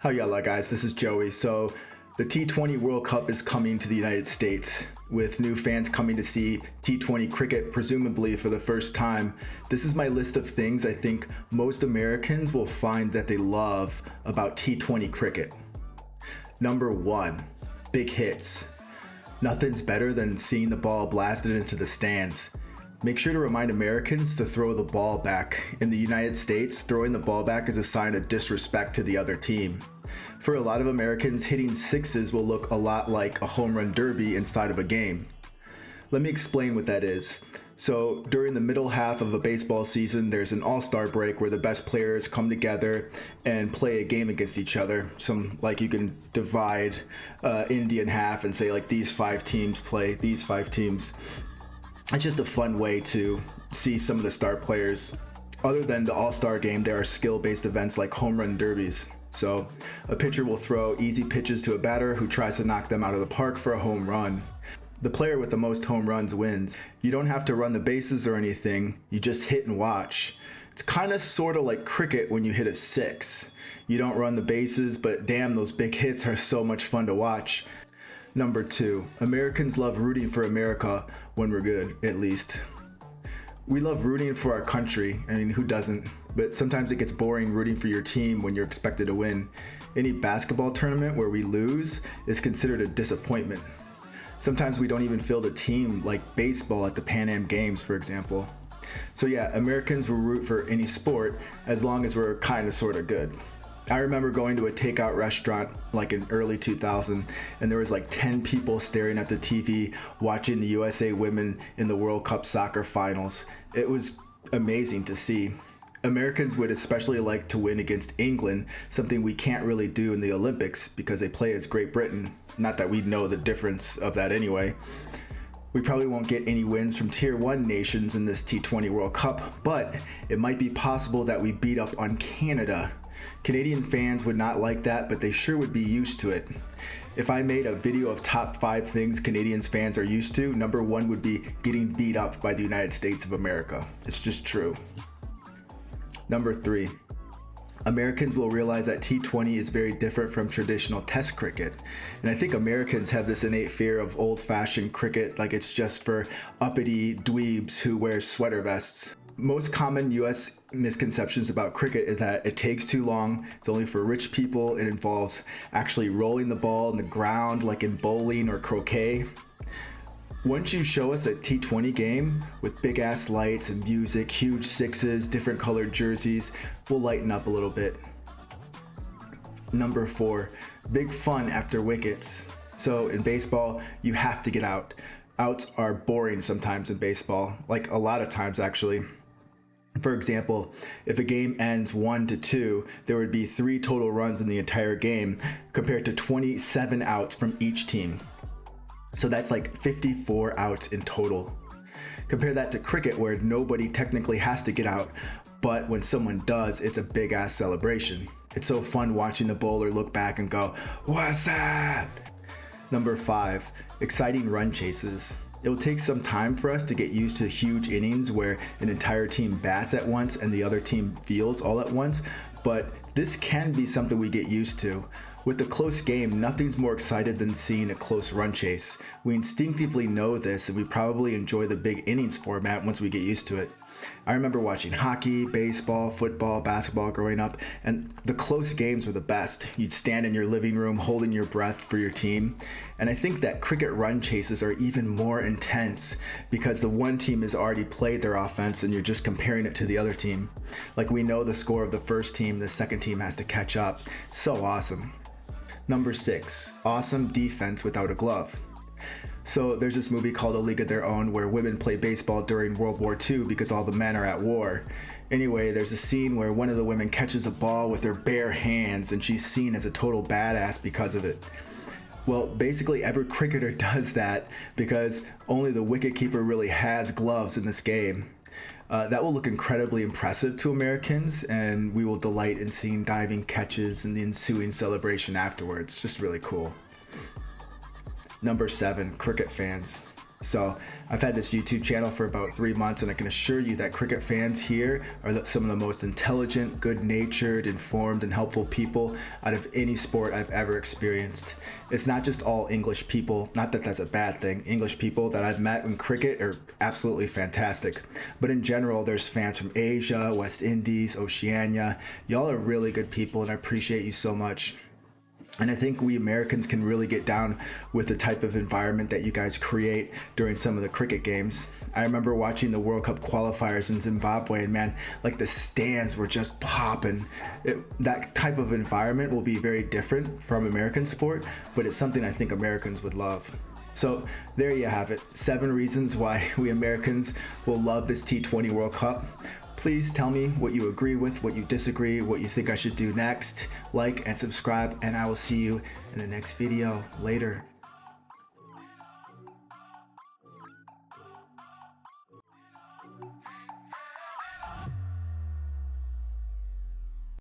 How y'all guys, this is Joey. So the T20 World Cup is coming to the United States with new fans coming to see T20 cricket, presumably for the first time. This is my list of things I think most Americans will find that they love about T20 cricket. Number 1, big hits. Nothing's better than seeing the ball blasted into the stands. Make sure to remind Americans to throw the ball back. In the United States, throwing the ball back is a sign of disrespect to the other team. For a lot of Americans, hitting sixes will look a lot like a home run derby inside of a game. Let me explain what that is. So during the middle half of a baseball season, there's an AllStar Break where the best players come together and play a game against each other. Like you can divide India in half and say like these 5 teams play these 5 teams. It's just a fun way to see some of the star players. Other than the All-Star game, there are skill-based events like home run derbies. So a pitcher will throw easy pitches to a batter who tries to knock them out of the park for a home run. The player with the most home runs wins. You don't have to run the bases or anything, you just hit and watch. It's kind of sort of like cricket when you hit a 6. You don't run the bases, but damn, those big hits are so much fun to watch. Number 2, Americans love rooting for America when we're good, at least. We love rooting for our country. I mean, who doesn't? But sometimes it gets boring rooting for your team when you're expected to win. Any basketball tournament where we lose is considered a disappointment. Sometimes we don't even field a team like baseball at the Pan Am Games, for example. So yeah, Americans will root for any sport as long as we're kind of sort of good. I remember going to a takeout restaurant like in early 2000 and there was like 10 people staring at the TV watching the USA women in the World Cup soccer finals. It was amazing to see. Americans would especially like to win against England, something we can't really do in the Olympics because they play as Great Britain. Not that we know the difference of that anyway. We probably won't get any wins from Tier 1 nations in this T20 World Cup, but it might be possible that we beat up on Canada. Canadian fans would not like that, but they sure would be used to it. If I made a video of top 5 things Canadians fans are used to, number 1 would be getting beat up by the United States of America. It's just true. Number 3, Americans will realize that T20 is very different from traditional test cricket. And I think Americans have this innate fear of old-fashioned cricket, like it's just for uppity dweebs who wear sweater vests. Most common US misconceptions about cricket is that it takes too long, it's only for rich people, it involves actually rolling the ball in the ground like in bowling or croquet. Once you show us a T20 game with big ass lights and music, huge sixes, different colored jerseys, we'll lighten up a little bit. Number 4, big fun after wickets. So in baseball, you have to get out. Outs are boring sometimes in baseball, like a lot of times actually. For example, if a game ends 1-2, there would be 3 total runs in the entire game compared to 27 outs from each team. So that's like 54 outs in total. Compare that to cricket where nobody technically has to get out, but when someone does, it's a big ass celebration. It's so fun watching the bowler look back and go, "What's that?" Number 5, exciting run chases. It will take some time for us to get used to huge innings where an entire team bats at once and the other team fields all at once, but this can be something we get used to. With a close game, nothing's more excited than seeing a close run chase. We instinctively know this and we probably enjoy the big innings format once we get used to it. I remember watching hockey, baseball, football, basketball growing up, and the close games were the best. You'd stand in your living room holding your breath for your team. And I think that cricket run chases are even more intense because the one team has already played their offense and you're just comparing it to the other team. Like we know the score of the first team, the second team has to catch up. So awesome. Number 6, awesome defense without a glove. So there's this movie called A League of Their Own where women play baseball during World War II because all the men are at war. Anyway, there's a scene where one of the women catches a ball with her bare hands and she's seen as a total badass because of it. Well, basically every cricketer does that because only the wicketkeeper really has gloves in this game. That will look incredibly impressive to Americans, and we will delight in seeing diving catches and the ensuing celebration afterwards. Just really cool. Number 7, cricket fans. So I've had this YouTube channel for about 3 months, and I can assure you that cricket fans here are some of the most intelligent, good-natured, informed, and helpful people out of any sport I've ever experienced. It's not just all English people, not that that's a bad thing. English people that I've met in cricket are absolutely fantastic. But in general, there's fans from Asia, West Indies, Oceania. Y'all are really good people, and I appreciate you so much. And I think we Americans can really get down with the type of environment that you guys create during some of the cricket games. I remember watching the World Cup qualifiers in Zimbabwe, and man, like the stands were just popping. That type of environment will be very different from American sport, but it's something I think Americans would love. So there you have it, 7 reasons why we Americans will love this T20 World Cup. Please tell me what you agree with, what you disagree, what you think I should do next. Like and subscribe, and I will see you in the next video. Later.